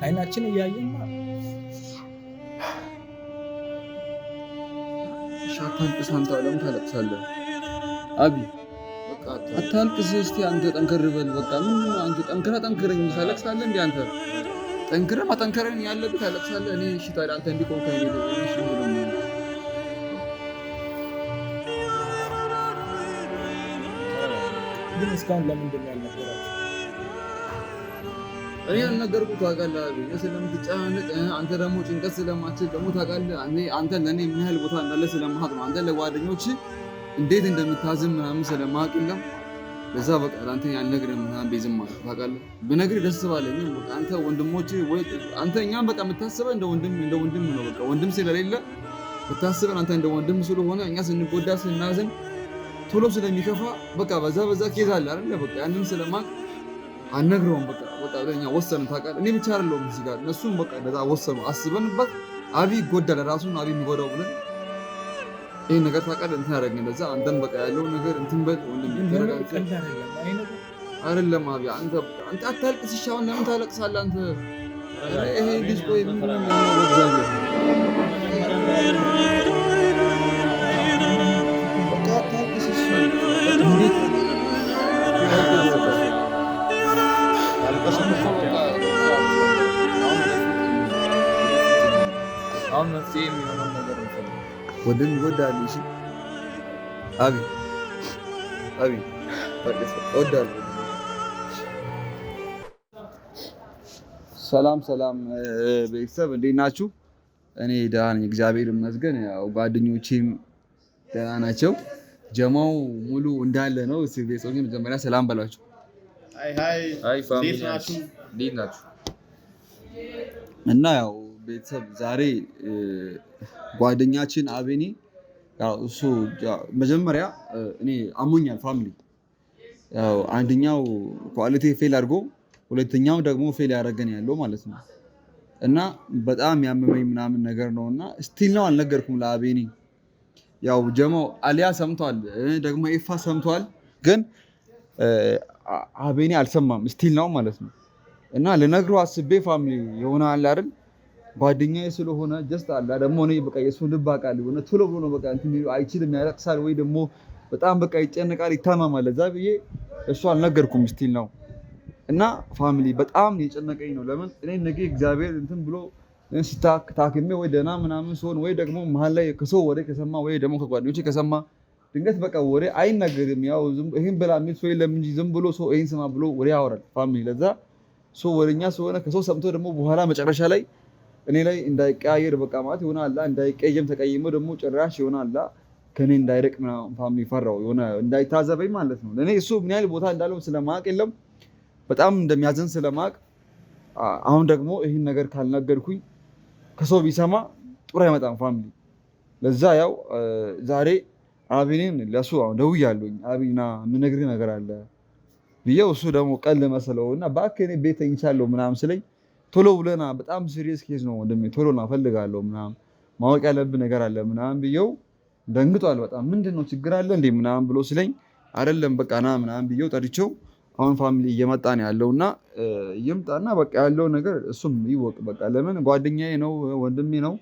አይናችን እያየን አታልቅስ። አንተ ለምን ታለቅሳለህ? አቢ አታልቅስ እስቲ አንተ ጠንከር በል። በቃ ምንድን ነው አንተ ጠንክረኝ ታለቅሳለህ እንዴ? አንተ ማጠንከረኝ ያለብህ ታለቅሳለህ። እኔ እሺ ታዲያ አንተ እንዲቆም ግን እስካሁን ለምንድን ነው ያልነገራችሁ? እኔ ያልነገርኩህ ታውቃለህ አቢ፣ ስለምትጨናነቅ አንተ ደግሞ ጭንቀት ስለማትችል ደግሞ ታውቃለህ። አንተ ለእኔ ምን ያህል ቦታ እንዳለ ስለማውቅ ነው። አንተ ለጓደኞች እንዴት እንደምታዝም ምናምን ስለማውቅ የለም በዛ በቃ አንተ ያልነግርህም ምናምን ቤዝም ማለት ታውቃለህ። ብነግርህ ደስ ባለኝ በቃ አንተ ወንድሞች ወይ አንተ እኛም በቃ የምታስበህ እንደ ወንድም ነው። በቃ ወንድም ስለሌለ ብታስበን አንተ እንደ ወንድም ስለሆነ እኛ ስንጎዳ ስናዝን ቶሎ ስለሚከፋ በቃ በዛ ኬዝ አለ አይደል? በቃ ያንን ስለማቅ አልነግረውም። በቃ ለኛ ወሰን ታውቃለህ። እኔ ብቻ አይደለሁም እዚህ ጋር እነሱም በቃ ለዛ ወሰኑ አስበንበት አቢ ይጎዳል ራሱን አቢ የሚጎዳው ብለን ይሄን ነገር ታውቃለህ እንትን ያደረግን ለዛ አንተን በቃ ያለው ነገር እንትን በል ወንድም ይተረጋጋ አይደለም አቢ አንተ አታልቅስ። እሺ አሁን ለምን ታለቅሳለህ አንተ? ይሄ ልጅ ቆይ ምን ነው ወዛው አሁን መፍትሄ የሚሆነው ነገር ነው። ወንድም ይጎዳል። እሺ አቢ እወዳለሁ። ሰላም ቤተሰብ እንዴት ናችሁ? እኔ ደህና ነኝ እግዚአብሔር ይመስገን። ያው ጓደኞቼም ደህና ናቸው። ጀማው ሙሉ እንዳለ ነው። እስኪ ቤተሰቦች መጀመሪያ ሰላም በሏቸው። አይ ፋሚሊ እንዴት ናችሁ? እና ያው ቤተሰብ ዛሬ ጓደኛችን አቤኔ ያው እሱ መጀመሪያ እኔ አሞኛል ፋሚሊ። ያው አንደኛው ኳሊቲ ፌል አድርጎ ሁለተኛው ደግሞ ፌል ያደረገን ያለው ማለት ነው። እና በጣም ያመመኝ ምናምን ነገር ነው እና ስቲል ነው አልነገርኩም ለአቤኔ። ያው ጀማው አሊያ ሰምቷል ደግሞ ኤፋ ሰምቷል፣ ግን አቤኔ አልሰማም ስቲል ነው ማለት ነው። እና ልነግረው አስቤ ፋሚሊ የሆነ አለ አይደል ጓደኛዬ ስለሆነ ጀስት አለ ደግሞ እኔ በቃ የሱ ልብ አውቃለሁ የሆነ ቶሎ ብሎ ነው በቃ እንትን አይችልም ያለቅሳል ወይ ደግሞ በጣም በቃ ይጨነቃል ይታመማል። እዛ ብዬ እሱ አልነገርኩም ስቲል ነው። እና ፋሚሊ በጣም የጨነቀኝ ነው። ለምን እኔ ነገ እግዚአብሔር እንትን ብሎ ታክሜ ወይ ደህና ምናምን ሲሆን ወይ ደግሞ መሀል ላይ ከሰው ወሬ ከሰማ ወይ ደግሞ ከጓደኞቼ ከሰማ ድንገት በቃ ወሬ አይናገርም። ያው ይሄን ብላ የሚል ሰው የለም እንጂ ዝም ብሎ ሰው ይሄን ስማ ብሎ ወሬ ያወራል ፋሚሊ። ለዛ ሰው ወሬኛ ስለሆነ ከሰው ሰምቶ ደግሞ በኋላ መጨረሻ ላይ እኔ ላይ እንዳይቀያየር በቃ ማለት ይሆናል እንዳይቀየም ተቀይሞ ደግሞ ጭራሽ ይሆናል ከኔ እንዳይርቅ ምናምን ፋሚሊ ፈራው የሆነ እንዳይታዘበኝ ማለት ነው። ለኔ እሱ ምን ያህል ቦታ እንዳለው ስለማቅ የለም በጣም እንደሚያዘን ስለማቅ አሁን ደግሞ ይህን ነገር ካልነገርኩኝ ከሰው ቢሰማ ጥሩ አይመጣም ፋሚሊ። ለዛ ያው ዛሬ አቢኔን ለሱ ደውያለሁኝ። አቢና የምነግርህ ነገር አለ ብዬው እሱ ደግሞ ቀልድ መሰለው እና እባክህ እኔ ቤት ተኝቻለሁ ምናምን ስለኝ ቶሎ ብለና በጣም ሲሪየስ ኬዝ ነው ወንድሜ ቶሎ ና እፈልጋለሁ ምናምን ማወቅ ያለብህ ነገር አለ ምናምን ብዬው ደንግጧል በጣም። ምንድን ነው ችግር አለ እንዴ ምናምን ብሎ ስለኝ አይደለም በቃ ና ምናምን ብዬው ጠርቼው አሁን ፋሚሊ እየመጣ ነው ያለውና ይምጣና በቃ ያለው ነገር እሱም ይወቅ በቃ። ለምን ጓደኛዬ ነው ወንድሜ ነው።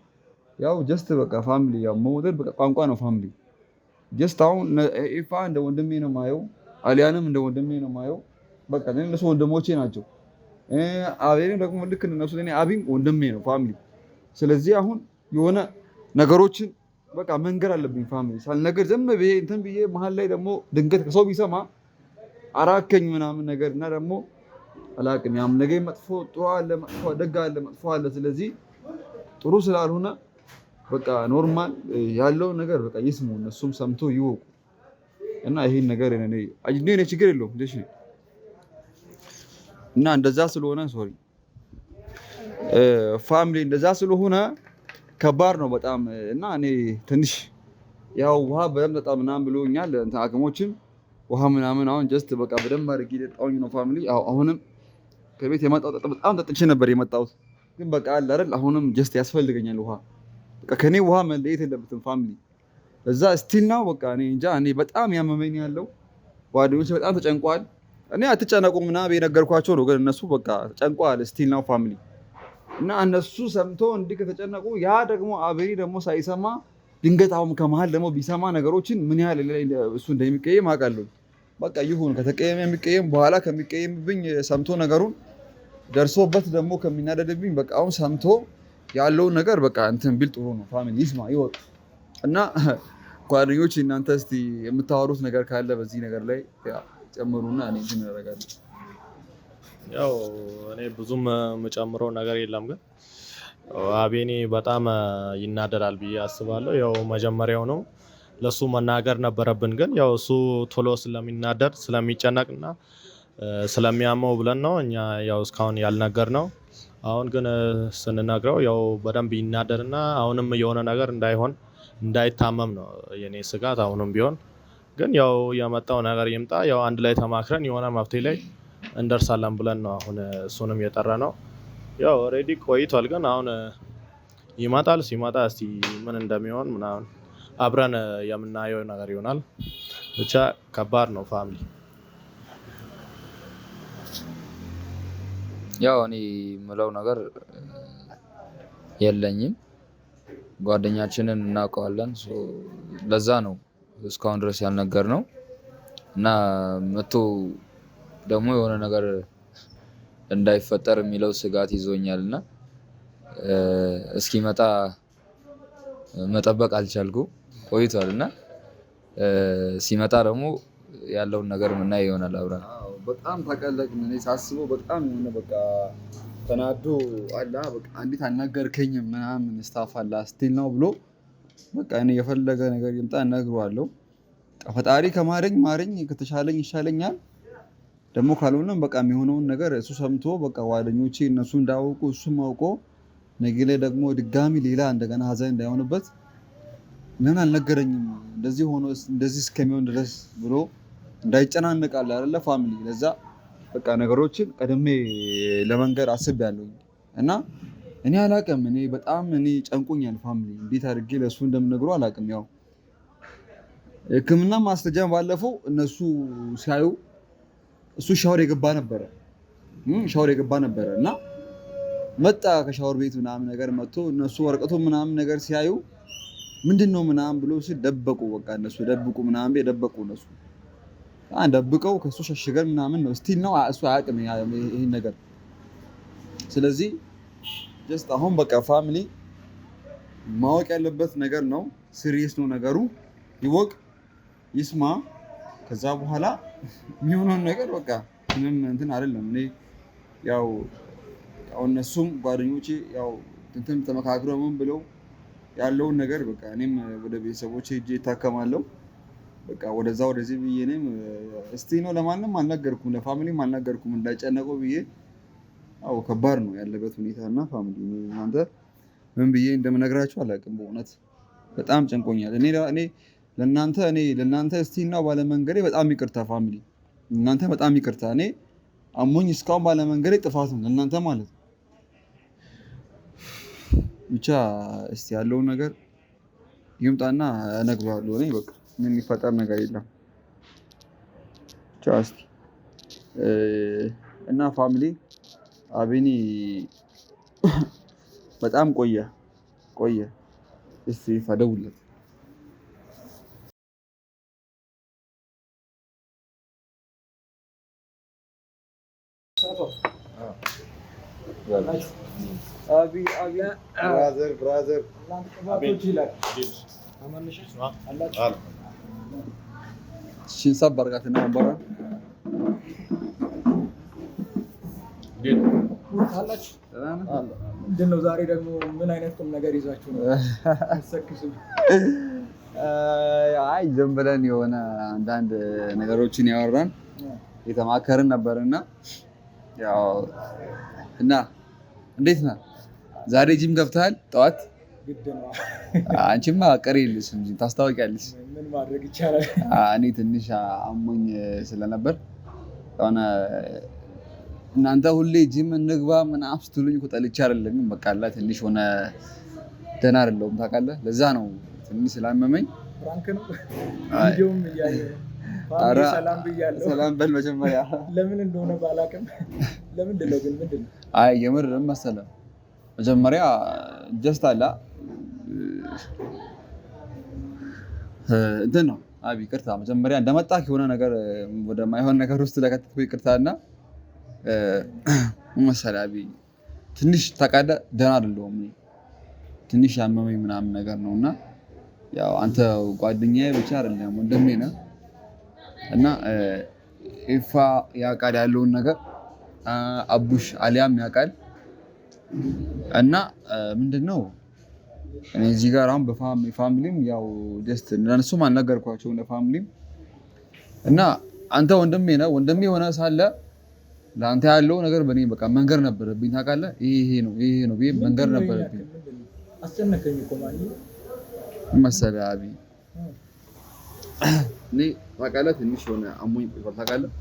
ያው ጀስት በቃ ፋሚሊ ያው መውደድ በቃ ቋንቋ ነው ፋሚሊ። ጀስት አሁን ኢፋ እንደ ወንድሜ ነው ማየው፣ አሊያንም እንደ ወንድሜ ነው ማየው። በቃ እነሱ ወንድሞቼ ናቸው። አቤኔም ደግሞ ልክ እነሱ ለኔ አቢም ወንድሜ ነው ፋሚሊ። ስለዚህ አሁን የሆነ ነገሮችን በቃ መንገር አለብኝ ፋሚሊ። ሳልነገር ዝም ብዬ እንትን ብዬ መሀል ላይ ደግሞ ድንገት ከሰው ቢሰማ አራከኝ ምናምን ነገር እና ደግሞ አላቅም ያም ነገ መጥፎ ጥሩ አለ መጥፎ ደግ አለ መጥፎ አለ። ስለዚህ ጥሩ ስላልሆነ በቃ ኖርማል ያለው ነገር በቃ ይስሙ እነሱም ሰምቶ ይወቁ እና ይሄን ነገር እኔ ችግር የለውም ልጅ እና እንደዛ ስለሆነ ሶሪ ፋሚሊ እንደዛ ስለሆነ ከባድ ነው በጣም። እና እኔ ትንሽ ያው ውሃ በደንብ ጠጣ ምናምን ብሎኛል እንትን ሐኪሞችም ውሃ ምናምን አሁን ጀስት በቃ በደንብ አድርጌ ጠጣሁኝ ነው ፋሚሊ። አሁንም ከቤት የመጣው በጣም ጠጥቼ ነበር የመጣሁት፣ ግን በቃ አለ አይደል አሁንም ጀስት ያስፈልገኛል ውሃ። በቃ ከኔ ውሃ መለየት የለበትም ፋሚሊ። እዛ ስቲል ነው በቃ እኔ እንጃ እኔ በጣም ያመመኝ ያለው ጓደኞቼ በጣም ተጨንቋል። እኔ አትጨነቁ ምናምን የነገርኳቸው ነው፣ ግን እነሱ በቃ ተጨንቋል ስቲል ነው ፋሚሊ። እና እነሱ ሰምቶ እንዲህ ከተጨነቁ ያ ደግሞ አቤኔ ደግሞ ሳይሰማ ድንገት አሁን ከመሀል ደግሞ ቢሰማ ነገሮችን ምን ያህል እሱ እንደሚቀየም አውቃለሁ። በቃ ይሁን ከተቀየመ የሚቀየም በኋላ ከሚቀየምብኝ ሰምቶ ነገሩን ደርሶበት ደግሞ ከሚናደድብኝ በቃ አሁን ሰምቶ ያለውን ነገር በቃ እንትን ቢል ጥሩ ነው። ፋሚሊ ይስማ ይወቅ እና ጓደኞች እናንተ እስቲ የምታወሩት ነገር ካለ በዚህ ነገር ላይ ጨምሩና እኔ እንትን እናደርጋለን። ያው እኔ ብዙም የምጨምረው ነገር የለም፣ ግን አቤኔ በጣም ይናደዳል ብዬ አስባለሁ። ያው መጀመሪያው ነው ለሱ መናገር ነበረብን፣ ግን ያው እሱ ቶሎ ስለሚናደድ ስለሚጨነቅና ስለሚያመው ብለን ነው እኛ ያው እስካሁን ያልነገር ነው። አሁን ግን ስንነግረው ያው በደንብ ይናደድና አሁንም የሆነ ነገር እንዳይሆን እንዳይታመም ነው የኔ ስጋት። አሁንም ቢሆን ግን ያው የመጣው ነገር ይምጣ፣ ያው አንድ ላይ ተማክረን የሆነ መፍትሄ ላይ እንደርሳለን ብለን ነው አሁን እሱንም የጠራ ነው። ያው ኦልሬዲ ቆይቷል፣ ግን አሁን ይመጣል። ሲመጣ እስቲ ምን እንደሚሆን ምናምን አብረን የምናየው ነገር ይሆናል። ብቻ ከባድ ነው ፋሚሊ። ያው እኔ የምለው ነገር የለኝም። ጓደኛችንን እናውቀዋለን። ለዛ ነው እስካሁን ድረስ ያልነገርነው እና መቶ ደግሞ የሆነ ነገር እንዳይፈጠር የሚለው ስጋት ይዞኛል እና እስኪመጣ መጠበቅ አልቻልኩም፣ ቆይቷል እና ሲመጣ ደግሞ ያለውን ነገር ምናይ ይሆናል አብረን። በጣም ተቀለቅን። እኔ ሳስበው በጣም የሆነ በቃ ተናዶ አላ በቃ እንዴት አልነገርከኝም ምናምን ስታፍ አላ ስቲል ነው ብሎ በቃ እኔ የፈለገ ነገር ይምጣ እነግረዋለሁ። ፈጣሪ ከማረኝ ማረኝ፣ ከተሻለኝ ይሻለኛል። ደግሞ ካልሆነም በቃ የሚሆነውን ነገር እሱ ሰምቶ በቃ ጓደኞቼ እነሱ እንዳወቁ እሱም አውቆ ነገ ላይ ደግሞ ድጋሚ ሌላ እንደገና ሀዘን እንዳይሆንበት ምን አልነገረኝም እንደዚህ ሆኖ እንደዚህ እስከሚሆን ድረስ ብሎ እንዳይጨናነቃል አይደለ ፋሚሊ። ለዛ በቃ ነገሮችን ቀድሜ ለመንገር አስቤያለሁ እና እኔ አላቅም። እኔ በጣም ጨንቆኛል ፋሚሊ። እንዴት አድርጌ ለእሱ እንደምነግረው አላቅም። ያው ሕክምና ማስረጃ ባለፈው እነሱ ሲያዩ እሱ ሻወር የገባ ነበረ እና መጣ ከሻወር ቤት ምናምን ነገር መጥቶ እነሱ ወረቀቱ ምናምን ነገር ሲያዩ ምንድነው ምናምን ብሎ ሲል ደበቁ። በቃ እነሱ ደብቁ ምናምን ደበቁ። እነሱ ደብቀው ከሱ ሸሽገን ምናምን ነው ስቲል ነው እሱ አያውቅም ይሄን ነገር። ስለዚህ ጀስት አሁን በቃ ፋሚሊ ማወቅ ያለበት ነገር ነው። ሲሪየስ ነው ነገሩ። ይወቅ ይስማ። ከዛ በኋላ የሚሆነውን ነገር በቃ ምንም እንትን አይደለም። እኔ ያው እነሱም ጓደኞቼ ያው እንትን ተመካክረው ምን ብለው ያለውን ነገር በቃ እኔም ወደ ቤተሰቦቼ ሄጄ እታከማለሁ። በቃ ወደዛ ወደዚህ ብዬ እኔም እስቲ ነው ለማንም አልነገርኩም፣ ለፋሚሊም አልነገርኩም እንዳይጨነቀው ብዬ። አዎ ከባድ ነው ያለበት ሁኔታ እና ፋሚሊ እናንተ ምን ብዬ እንደምነግራችሁ አላውቅም። በእውነት በጣም ጨንቆኛል። እኔ ለእናንተ እስቲ ነው ባለመንገሬ በጣም ይቅርታ ፋሚሊ፣ እናንተ በጣም ይቅርታ። እኔ አሞኝ እስካሁን ባለመንገሬ ጥፋት ነው ለእናንተ ማለት ነው። ብቻ እስቲ ያለውን ነገር ይምጣና እነግረዋለሁ። እኔ በቃ ምን የሚፈጠር ነገር የለም። ብቻ እስቲ እና ፋሚሊ አቤኔ በጣም ቆየ። እስቲ ፈደውለት ብራዘር ሰበርጋትና ወንበሯ ምንድን ነው ዛሬ ደግሞ ምን አይነት ቁም ነገር ይዛችሁ ነው? አይ ዝም ብለን የሆነ አንዳንድ ነገሮችን ያወራን የተማከርን ነበርና ያው እና እንዴት ነህ? ዛሬ ጂም ገብተሃል ጠዋት? ግድ ነው። አንቺማ ቀሪ የለሽም ጂም ታስታውቂያለሽ። ምን ማድረግ ይቻላል? እኔ ትንሽ አሞኝ ስለነበር የሆነ እናንተ ሁሌ ጂም እንግባ ምናምን ስትሉኝ እኮ ጠልቼ አይደለም፣ በቃ አላ ትንሽ ሆነ ደህና አይደለሁም ታውቃለህ። ለዛ ነው ትንሽ ስላመመኝ። ፍራንክ ነው ቪዲዮም እያየሁ ፋሚሊ ሰላም ብያለሁ። ሰላም በል መጀመሪያ። ለምን እንደሆነ ባላውቅም ለምንድን ነው ግን ምንድን ነው? አይ የምር መሰለህ መጀመሪያ ጀስት አላ እንትን ነው አቢ ይቅርታ፣ መጀመሪያ እንደመጣህ የሆነ ነገር ወደማይሆን ነገር ውስጥ ለከተትኩ ይቅርታና መሰለህ አቢ ትንሽ ታውቃለህ፣ ደህና አይደለሁም ትንሽ ያመመኝ ምናምን ነገር ነውና ያው አንተ ጓደኛዬ ብቻ አይደለም ወንድሜ ነህ እና ኢፋ ያውቃል ያለውን ነገር አቡሽ አሊያም ያውቃል እና ምንድነው እኔ እዚህ ጋር አሁን በፋሚሊም ያው ጀስት ለነሱም አልነገርኳቸውም ለፋሚሊም እና አንተ ወንድሜ ነህ ወንድሜ ሆነ ሳለ ለአንተ ያለው ነገር በእኔ በቃ መንገር ነበረብኝ ታውቃለህ ይሄ ነው ብዬ መንገር ነበረብኝ አስጨነቀኝ እኮ ማለት መሰለህ አቢ እኔ ታውቃለህ ትንሽ ሆነ አሞኝ ቆይቷል ታውቃለህ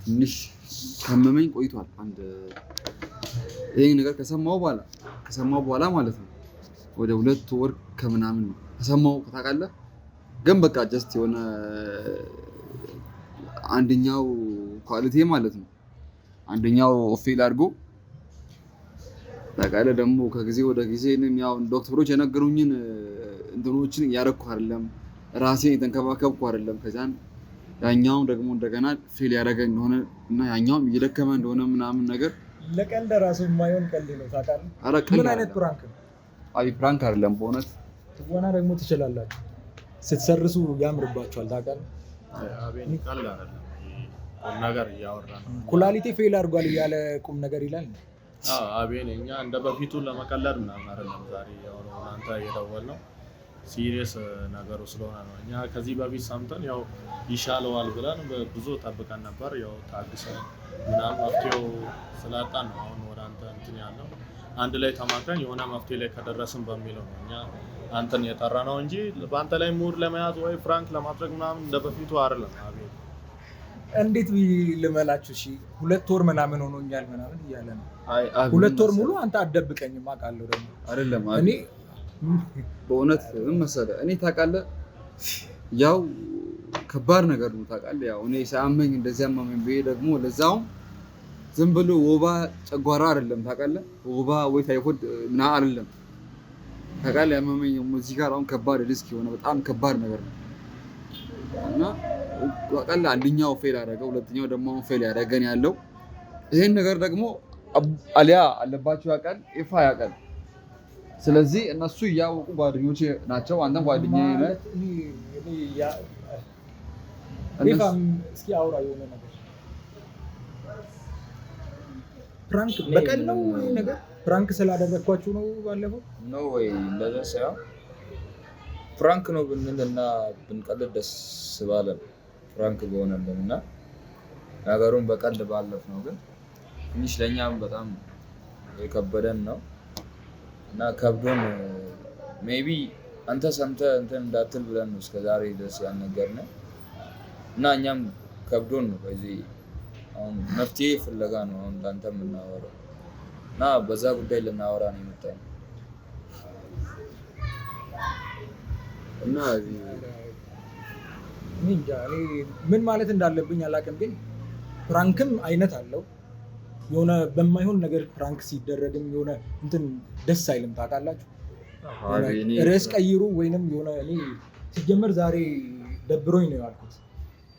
ትንሽ ካመመኝ ቆይቷል አንድ ይሄን ነገር ከሰማው በኋላ ማለት ነው ወደ 2 ወር ከምናምን ነው ከሰማው ታውቃለህ ግን በቃ ጀስት የሆነ አንደኛው ኳሊቲ ማለት ነው አንደኛው ፌል አድርጎ ታውቃለህ ደግሞ ከጊዜ ወደ ጊዜ እኔም ያው ዶክተሮች የነገሩኝን እንትኖችን እያደረኩ አይደለም ራሴን የተንከባከብኩ አይደለም ከዛን ያኛው ደግሞ እንደገና ፌል ያደረገ እንደሆነ እና ያኛውም እየደከመ እንደሆነ ምናምን ነገር ለቀልድ ራሱ የማይሆን ቀልድ ነው ታውቃለህ ምን አይነት ፕራንክ ነው አይ ፕራንክ አይደለም በእውነት ትወና ደግሞ ትችላላችሁ ስትሰርሱ ያምርባችኋል ታውቃለህ አቤን ቀልድ አይደለም ቁም ነገር እያወራ ነው ኩላሊቴ ፌል አድርጓል እያለ ቁም ነገር ይላል አቤን እኛ እንደ በፊቱ ለመቀለድ ምናምን አይደለም ዛሬ ያው እናንተ እየደወልነው ሲሪየስ ነገሩ ስለሆነ ነው እኛ ከዚህ በፊት ሰምተን ያው ይሻለዋል ብለን ብዙ ጠብቀን ነበር ያው ታግሰን ምናምን መፍትሄው ስላጣን ነው አሁን ወደ አንተ እንትን ያለው አንድ ላይ ተማክረን የሆነ መፍትሄ ላይ ከደረስን በሚለው ነው እኛ አንተን የጠራ ነው እንጂ በአንተ ላይ ሙድ ለመያዝ ወይ ፍራንክ ለማድረግ ምናምን እንደ በፊቱ አይደለም አቤት እንዴት ልመላችሁ እሺ 2 ወር ምናምን ሆኖኛል ምናምን እያለ ነው 2 ወር ሙሉ አንተ አትደብቀኝም አውቃለሁ ደግሞ አይደለም እኔ በእውነት ምን መሰለህ እኔ ታውቃለህ ያው ከባድ ነገር ነው ታውቃለህ ያው እኔ ሳያመኝ እንደዚያ አመመኝ ብዬ ደግሞ ለዛውም ዝም ብሎ ወባ ጨጓራ አይደለም ታውቃለህ ወባ ወይ ታይፎይድ ምናምን አይደለም ታውቃለህ ያመመኝ እዚህ ጋር አሁን ከባድ ሪስክ የሆነ በጣም ከባድ ነገር ነው እና ታውቃለህ አንደኛው ፌል አደረገ ሁለተኛው ደግሞ ፌል ያደረገን ያለው ይሄን ነገር ደግሞ አሊያ አለባቸው ያውቃል ኢፋ ያውቃል ስለዚህ እነሱ ያወቁ ጓደኞቼ ናቸው አንተም ጓደኛዬ ነህ ኢፋም እስኪ አውራ የሆነ ነገር ፍራንክ በቀል ነው ወይ ነገር ፍራንክ ስላደረኳችሁ ነው ባለፈው ነው ወይ እንደዛ ሳይሆን ፍራንክ ነው ብንልና ብንቀልድ ደስ ባለን ፍራንክ በሆነልና ነገሩን በቀልድ ባለፍ ነው ግን ትንሽ ለኛም በጣም የከበደን ነው እና ከብዶን ሜቢ አንተ ሰምተህ እንትን እንዳትል ብለን ነው እስከዛሬ ድረስ ያልነገርነው እና እኛም ከብዶን ነው በዚህ አሁን መፍትሄ ፍለጋ ነው አሁን ላንተ የምናወራው እና በዛ ጉዳይ ልናወራ ነው የመጣነው እና ምን ማለት እንዳለብኝ አላውቅም ግን ፍራንክም አይነት አለው የሆነ በማይሆን ነገር ፍራንክ ሲደረግም የሆነ እንትን ደስ አይልም ታውቃላችሁ ርዕስ ቀይሩ ወይንም የሆነ እኔ ሲጀመር ዛሬ ደብሮኝ ነው ያልኩት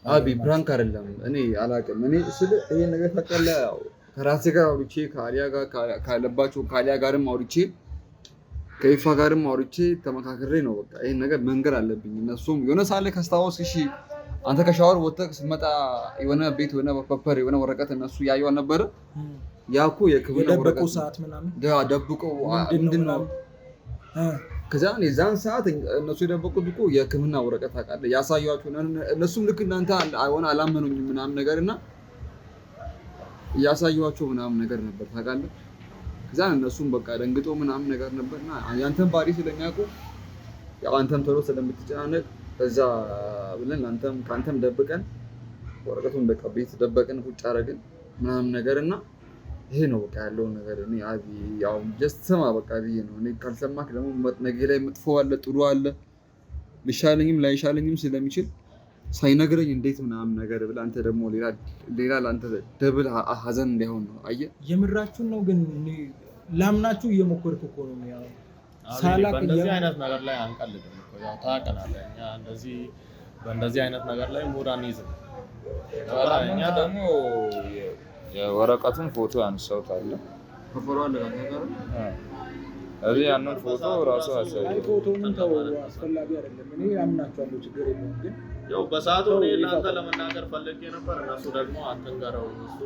አቢ ፕራንክ አይደለም እኔ አላውቅም እኔ ስለ ይሄን ነገር ታውቃለህ ያው ከራሴ ጋር አውርቼ ከአሊያ ጋር ካለባቸው ከአሊያ ጋርም አውርቼ ከኢፋ ጋርም አውርቼ ተመካክሬ ነው በቃ ይሄን ነገር መንገር አለብኝ እነሱም የሆነ ሳለ ካስታወስ እሺ አንተ ከሻወር ወጥተህ ስትመጣ የሆነ ቤት የሆነ ፔፐር የሆነ ወረቀት እነሱ ያየው ነበር ያኮ የክብር ወረቀት ሰዓት ምናምን ደብቀው ምንድነው ከዛ የዛን ሰዓት እነሱ የደበቁት እኮ የህክምና ወረቀት ታውቃለህ ያሳያቸው እነሱም ልክ እናንተ አይሆን አላመኑኝም ምናምን ነገርና ያሳያቸው ምናምን ነገር ነበር ታውቃለህ ከዛ እነሱም በቃ ደንግጦ ምናምን ነገር ነበርና ያንተን ባሪ ስለሚያውቁ ያው አንተም ቶሎ ስለምትጨናነቅ እዛ ብለን ካንተም ደብቀን ወረቀቱን በቃ ቤት ደበቀን ቁጭ አደረግን ምናምን ነገርና ይሄ ነው በቃ ያለው ነገር እኔ ያው ጀስት ስማ በቃ ብዬ ነው እኔ ካልሰማክ ደግሞ ነገ ላይ መጥፎ አለ ጥሩ አለ ሊሻለኝም ላይሻለኝም ስለሚችል ሳይነግረኝ እንዴት ምናምን ነገር ብለህ አንተ ደግሞ ሌላ ለአንተ ደብል ሀዘን እንዳይሆን ነው አየህ የምራችሁን ነው ግን ላምናችሁ እየሞከርኩ እኮ ነው ያው ሳላቅ እንደዚህ አይነት ነገር ላይ አንቀልድም እኮ ያው ታውቀናለህ። እኛ በእንደዚህ አይነት ነገር ላይ ሙድ አንይዝም። እኛ ደግሞ የወረቀቱን ፎቶ ያነሳሁት አለ እዚህ ያንን ፎቶ ራሱ አሳየው። ፎቶውን ተው አስፈላጊ አይደለም። እኔ አምናችኋለሁ ችግር የለውም። ግን ያው በሰዓቱ እኔ እናንተ ለመናገር ፈልጌ ነበር። እነሱ ደግሞ አትንገረው እሱ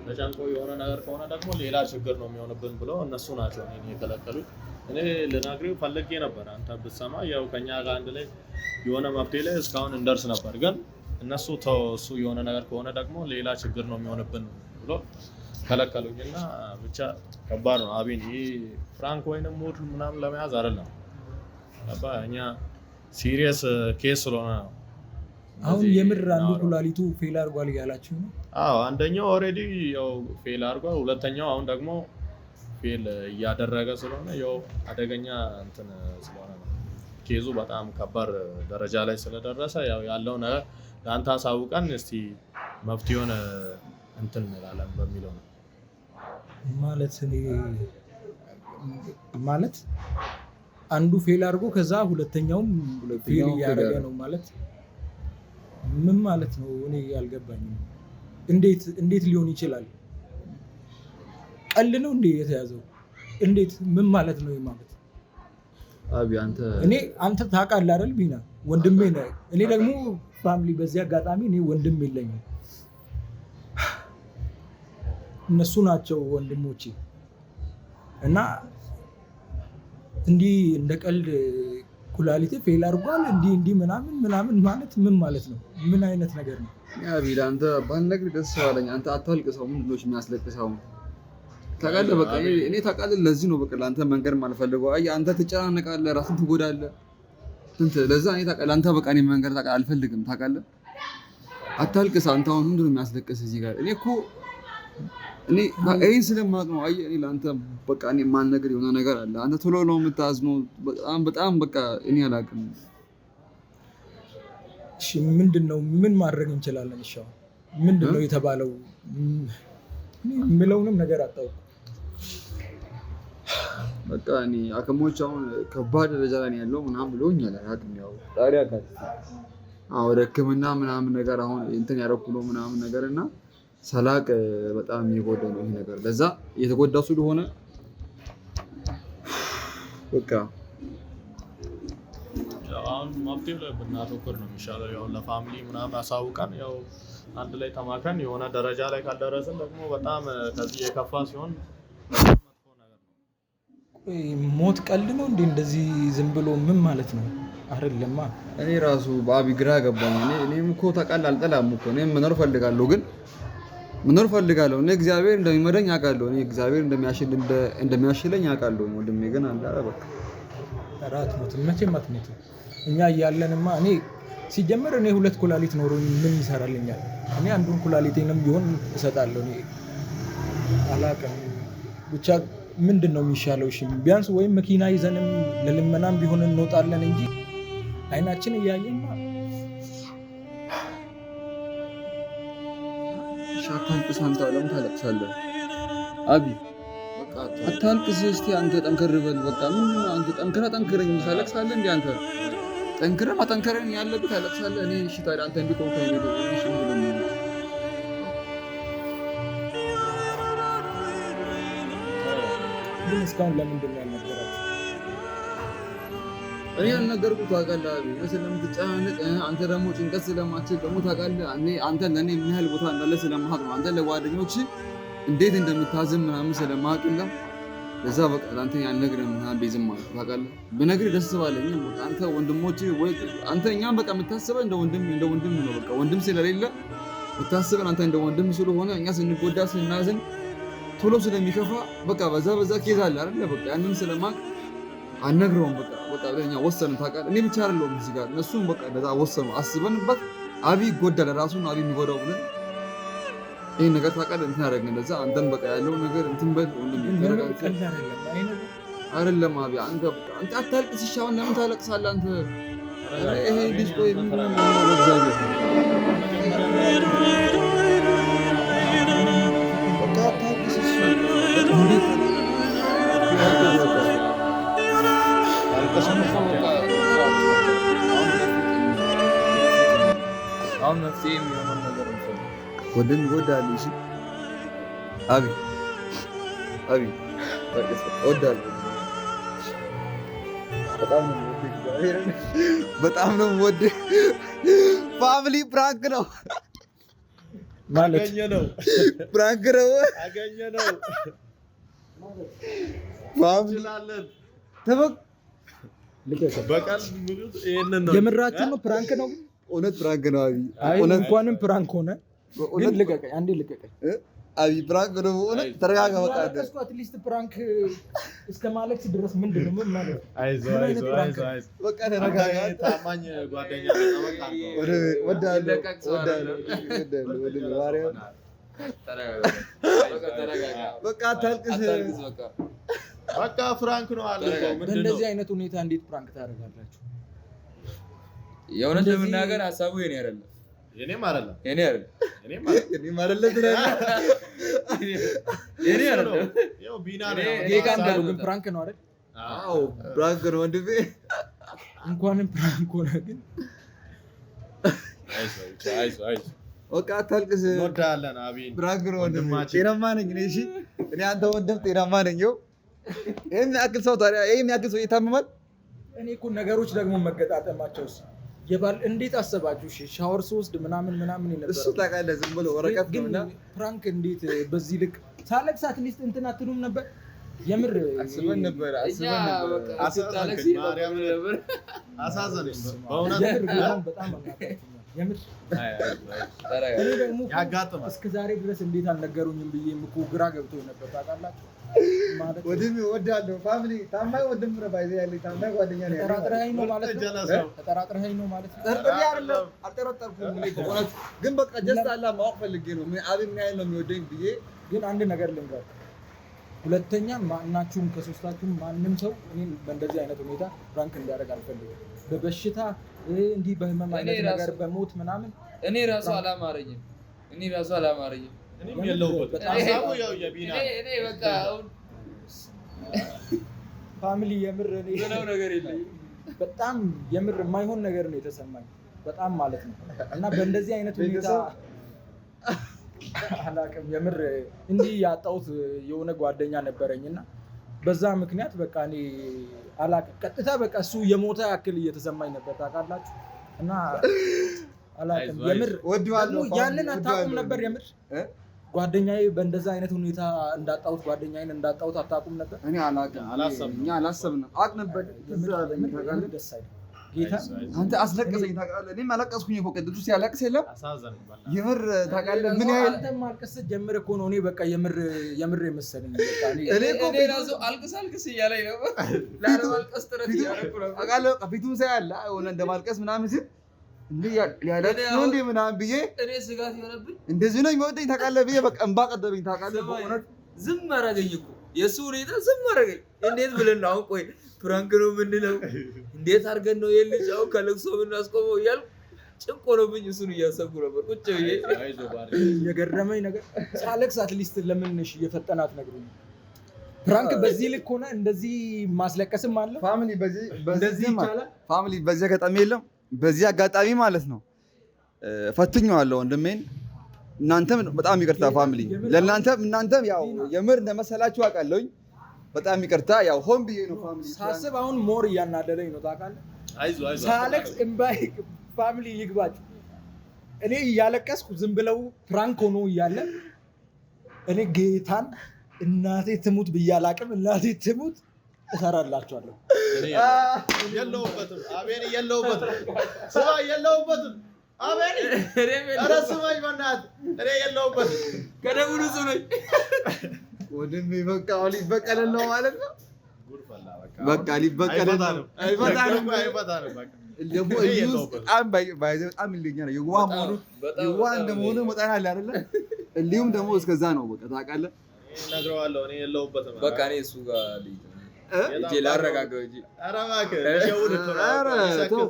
ተጨንቆ የሆነ ነገር ከሆነ ደግሞ ሌላ ችግር ነው የሚሆንብን ብለው እነሱ ናቸው እኔን የከለከሉት። እኔ ልነግርህ ፈልጌ ነበር አንተ ብትሰማ ያው ከኛ ጋር አንድ ላይ የሆነ መፍትሄ ላይ እስካሁን እንደርስ ነበር። ግን እነሱ ተው እሱ የሆነ ነገር ከሆነ ደግሞ ሌላ ችግር ነው የሚሆንብን ብሎ ከለከሉኝና ብቻ ከባድ ነው። አቤን ይሄ ፍራንክ ወይንም ሙድ ምናምን ለመያዝ አይደለም። እኛ ሲሪየስ ኬስ ስለሆነ ነው። አሁን የምር አንዱ ኩላሊቱ ፌል አድርጓል እያላችሁ ነው? አዎ አንደኛው ኦልሬዲ ያው ፌል አድርጓል። ሁለተኛው አሁን ደግሞ ፌል እያደረገ ስለሆነ ያው አደገኛ እንትን ስለሆነ ነው። ኬዙ በጣም ከባድ ደረጃ ላይ ስለደረሰ ያው ያለው ነገር ለአንተ አሳውቀን እስቲ መፍትሄውን እንትን እንላለን በሚለው ነው። ማለት አንዱ ፌል አድርጎ ከዛ ሁለተኛውም ፌል እያደረገ ነው ማለት ምን ማለት ነው? እኔ አልገባኝም። እንዴት ሊሆን ይችላል? ቀል ነው እንዴ የተያዘው? እንዴት ምን ማለት ነው ማለት? አንተ ታውቃለህ አይደል ቢና ወንድሜ ነህ። እኔ ደግሞ ፋሚሊ በዚህ አጋጣሚ እኔ ወንድም የለኝም። እነሱ ናቸው ወንድሞቼ እና እንዲህ እንደ ቀልድ ኩላሊት ፌል አድርጓል እንዲህ ምናምን ማለት ምን ማለት ነው? ምን አይነት ነገር ነው? ቢላ አንተ ባልነግርህ ደስ ባለኝ። አንተ አታልቅሰው። ምንድን ነው የሚያስለቅሰው? ታውቃለህ በቃ እኔ ታውቃለህ፣ ለዚህ ነው በቃ ለአንተ መንገር የማልፈልገው። አይ አንተ ትጨናነቃለህ፣ ራስን ትጎዳለህ። ለዛ እኔ ታውቃለህ አንተ በቃ እኔ መንገር ታውቃለህ አልፈልግም። ታውቃለህ አታልቅስ። አንተ አሁን ምንድን ነው የሚያስለቅስህ እዚህ ጋር? እኔ ስለማውቅ ነው። አየህ እኔ ለአንተ በቃ እኔ የማልነግርህ የሆነ ነገር አለ። አንተ ቶሎ ነው የምታዝነው። በጣም በቃ እኔ አላውቅም። እሺ ምንድን ነው? ምን ማድረግ እንችላለን? እሺ ምንድን ነው የተባለው? የምለውንም ነገር አታውቅም። በቃ እኔ ሐኪሞች አሁን ከባድ ደረጃ ላይ ያለው ምናምን ብሎኛል። አላውቅም ያው ዛሬ አካል ወደ ሕክምና ምናምን ነገር አሁን እንትን ያደረኩ ነው ምናምን ነገር እና ሰላቅ በጣም እየጎዳ ነው ይሄ ነገር። ለዛ እየተጎዳ ስለሆነ በቃ አሁን መፍትሄው ላይ ብናተኩር ነው የሚሻለው። ያው ለፋሚሊ ምናምን አሳውቀን ያው አንድ ላይ ተማከን የሆነ ደረጃ ላይ ካልደረስን ደግሞ በጣም ከዚህ የከፋ ሲሆን መጥፎ ነገር ነው። ሞት ቀልድ ነው እንዴ? እንደዚህ ዝም ብሎ ምን ማለት ነው? አይደለማ። እኔ ራሱ በአቢ ግራ ገባኝ። እኔም እኮ ታውቃለህ አልጠላም እኮ እኔም መኖር ፈልጋለሁ ግን እኔ እግዚአብሔር እንደሚመረኝ አውቃለሁ። እኔ እግዚአብሔር እንደሚያሽለኝ አውቃለሁ። ወንድሜ ግን አንተ በቃ አትሞትም፣ መቼም አትሞትም። እኛ እያለንማ እኔ ሲጀመር እኔ 2 ኩላሊት ኖሮኝ ምን ይሰራልኛል? እኔ አንዱን ኩላሊቴንም ቢሆን እሰጣለሁ። እኔ አላውቅም ብቻ ምንድን ነው የሚሻለው? እሺ ቢያንስ ወይም መኪና ይዘንም ለልመናም ቢሆን እንወጣለን እንጂ አይናችን እያየን አታልቅስ። አንተ ለምን ታለቅሳለህ? አቢ አታልቅስ እስቲ አንተ ጠንከር በል። በቃ ምንድን ነው አንተ ጠንክረኝ ታለቅሳለህ እንዴ? አንተ ጠንክረህ ማጠንከረኝ ያለብህ ታለቅሳለህ። እኔ እሺ ታዲያ አንተ እንዲቆም ከሚሄድ እሺ ምንድን ነው ግን እስካሁን ለምንድን ነው ያልነገራችሁ? እኔ ያልነገርኩህ ታውቃለህ አቢ ስለምትጨናነቅ አንተ ደግሞ ጭንቀት ስለማትችል ደግሞ ታውቃለህ አንተ ለእኔ ምን ያህል ቦታ እንዳለ ስለማውቅ ነው። አንተ ለጓደኞች እንዴት እንደምታዝም ምናምን ስለማውቅ የለም ለዛ በቃ ለአንተ ያልነግርህም ምናምን ቤዝም ማለት ታውቃለህ። ብነግርህ ደስ ባለኝ በቃ አንተ ወንድሞች ወይ አንተ እኛም በቃ የምታስበን እንደ ወንድም ነው። በቃ ወንድም ስለሌለ የምታስበን አንተ እንደ ወንድም ስለሆነ እኛ ስንጎዳ ስናዝን ቶሎ ስለሚከፋ በቃ በዛ ኬዝ አለ አይደል? በቃ ያንን ስለማውቅ አልነግረውም። በቃ ለኛ ወሰንን ታውቃለህ። እኔ ብቻ አይደለሁም እዚህ ጋር እነሱም በቃ እንደዛ ወሰኑ። አስበንበት አቢ ይጎዳል ራሱን አቢ የሚጎዳው ብለን ይሄን ነገር ታውቃለህ እንትን አደረግን። እንደዛ አንተን በቃ ያለው ነገር እንትን በል አይደለም አቢ አንተ አታልቅስ። እሺ አሁን ለምን ታለቅሳለህ አንተ? ይሄ ልጅ ቆይ ምንድን ነው በእግዚአብሔር በቃ አታልቅስ። እሺ አሁን መፍትሄ የሚሆነው ነገር ነው። ወንድም ይወዳል። እሺ አቢ አቢ እወዳለሁ። በጣም ነው የምወድህ። ፋሚሊ ፕራንክ ነው ማለት ፕራንክ ነው ፋሚሊ የምራችን ነው። ፕራንክ ነው፣ እውነት ፕራንክ ነው። አቢ እንኳንም ፕራንክ ሆነ። ግን ልቀቀኝ፣ አንዴ ልቀቀኝ። አቢ ፕራንክ ነው። እውነት ተረጋጋ። በቃ አትሊስት ፕራንክ እስከ ማለት ድረስ ምንድን ነው? ምን ማለት ነው? አይዞህ በቃ ተረጋጋ። ታማኝ ጓደኛ በቃ አታልቅስ። በቃ ፍራንክ ነው አለ። በእንደዚህ አይነት ሁኔታ እንዴት ፕራንክ ታደርጋላችሁ? የእውነት ለመናገር ሀሳቡ የኔ አይደለም። የኔም አይደለም። የኔ አይደለም። የኔም አይደለም። ያው ቢና ነው። ጌጋን ደሩ ግን ፕራንክ ነው አይደል? አዎ ፕራንክ ነው ወንድሜ። እንኳንም ፕራንክ ሆነ ግን አይዞህ በቃ አታልቅስ። እንወዳለን አቢን። ፕራንክ ነው ወንድሜ። ጤናማ ነኝ እኔ። እሺ እኔ አንተ ወንድም ጤናማ ነኝ። ይሄን ያክል ሰው ታዲያ ይሄን ያክል ሰው ይታመማል። እኔ እኮ ነገሮች ደግሞ መገጣጠማቸውስ የባል እንዴት አሰባችሁ? እሺ ሻወር ስወስድ ምናምን ይነበራል። እሱ ታውቃለህ ዝም ብሎ ወረቀት ግን ነውና ፕራንክ እንዴት በዚህ ልክ ሳለቅስ አትሊስት እንትን አትሉም ነበር? የምር አስበን ነበር አሳዘነኝ በእውነት በጣም የምር እኔ ደግሞ ያጋጥማል። እስከ ዛሬ ድረስ እንዴት አልነገሩኝም ብዬ እኮ ግራ ገብቶኝ ነበር። ታውቃላችሁ ማለት ወንድሜ እወዳለሁ። ፋሚሊ ታማኝ ወንድም ነው ባይዘ ያለኝ ታማኝ ጓደኛ ነው። ተጠራጥረኸኝ ነው ማለት ነው? ተጠራጥረኸኝ ነው ማለት ነው? ጠርጥሬ አይደለም አልጠረጠርኩም። እኔ በእውነት ግን በቃ ጀስት አላ ማወቅ ፈልጌ ነው አቤል ምን ያህል ነው የሚወደኝ ብዬ። ግን አንድ ነገር ልንገር፣ ሁለተኛ ማናችሁም ከሶስታችሁም ማንም ሰው እኔን በእንደዚህ አይነት ሁኔታ ፕራንክ እንዲያደርግ አልፈልግም። በበሽታ እንዲህ በህመም አይነት ነገር በሞት ምናምን እኔ ራሱ አላማረኝም። እኔም የለሁበትም። ሀሳቡ ያው የቢና እኔ በቃ አሁን ፋሚሊ የምር እኔ ምንም ነገር የለኝም። በጣም የምር የማይሆን ነገር ነው የተሰማኝ በጣም ማለት ነው። እና በእንደዚህ አይነት ሁኔታ አላውቅም የምር እንዲህ ያጣሁት የሆነ ጓደኛ ነበረኝና በዛ ምክንያት በቃ እኔ አላውቅም ቀጥታ በቃ እሱ የሞተ ያክል እየተሰማኝ ነበር ታውቃላችሁ። እና አላውቅም የምር ወድዋለሁ። ያንን አታውቁም ነበር የምር ጓደኛዬ በእንደዛ አይነት ሁኔታ ጓደኛዬን እንዳጣሁት አታውቁም ነበር? እኔ አላውቅም። እኛ አላሰብንም። አውቅ ነበር ደስ አይልም። ጌታ አንተ አስለቀሰኝ ታውቃለህ። እኔም አለቀስኩኝ እኮ ቅዱስ ሲያለቅስ የለም አሳዘነኝ። የምር ታውቃለህ ምን ያህል አንተም ማልቀስ ጀምር እኮ ነው። እኔ በቃ የምር የመሰለኝ በቃ እኔ ራሱ አልቅስ እያለኝ ነው። ላለማልቀስ ጥረት እያደረኩ ነው። ታውቃለህ ፊቱን ሳያለ የሆነ እንደማልቀስ ምናምን ሲል እንዴ ሊያለቅስ ነው እንዴ ምናምን ብዬ እኔ ስጋት የሆነብኝ እንደዚህ ነው የሚወደኝ ታውቃለህ ብዬ በቃ እንባ ቀደበኝ ታውቃለህ። በእውነት ዝም አደረገኝ እኮ የእሱ ሁኔታ ዝም አደረገኝ። እንዴት ብለን ነው አሁን ቆይ ፕራንክ ነው የምንለው? እንዴት አድርገን ነው የልጅ አሁን ከለቅሶ የምናስቆመው እያልኩ ጭንቅ ሆነብኝ። እሱን እያሰብኩ ነበር ቁጭ ብዬ። የገረመኝ ነገር ሳለቅስ አትሊስት ለምን እሺ እየፈጠናት ነግሩኝ። ፕራንክ በዚህ ልክ ሆነ እንደዚህ ማስለቀስም አለ ፋሚሊ እንደዚህ ይቻላል ፋሚሊ በዚህ አጋጣሚ የለም በዚህ አጋጣሚ ማለት ነው ፈትኜዋለሁ ወንድሜን። እናንተም በጣም ይቅርታ ፋሚሊ እናንተም ያው የምር እንደመሰላችሁ አውቃለሁኝ። በጣም ይቅርታ ያው ሆን ብዬ ነው ፋሚሊ ሳስብ አሁን ሞር እያናደደኝ ነው ታውቃለህ። አይዞህ ሳለቅስ እምባይ ፋሚሊ ይግባችሁ። እኔ እያለቀስኩ ዝም ብለው ፕራንክ ሆኖ እያለ እኔ ጌታን እናቴ ትሙት ብዬ አላውቅም። እናቴ ትሙት እሰራላችኋለሁ። የለሁበትም አቤል የለሁበትም። ስማ የለሁበትም አቤል ኧረ ስማኝ በእናትህ እኔ የለሁበትም። ከደሙ ንጹህ ነኝ ወንድሜ። በቃ ሊበቀለን ነው ማለት ነው። በቃ ሊበቀለን ነው። አይፈታንም ደግሞ በጣም ይለኛል የዋህ መሆኑ የዋህ እንደመሆኑ መጠን አለ አይደለ? እንዲሁም ደግሞ እስከዛ ነው በቃ ታውቃለህ። እነግረዋለሁ እኔ የለሁበትም። በቃ እኔ እሱ ጋር ልጅ ላረጋጋው እንጂ ኧረ እባክህ ሸውድ ኧረ ተው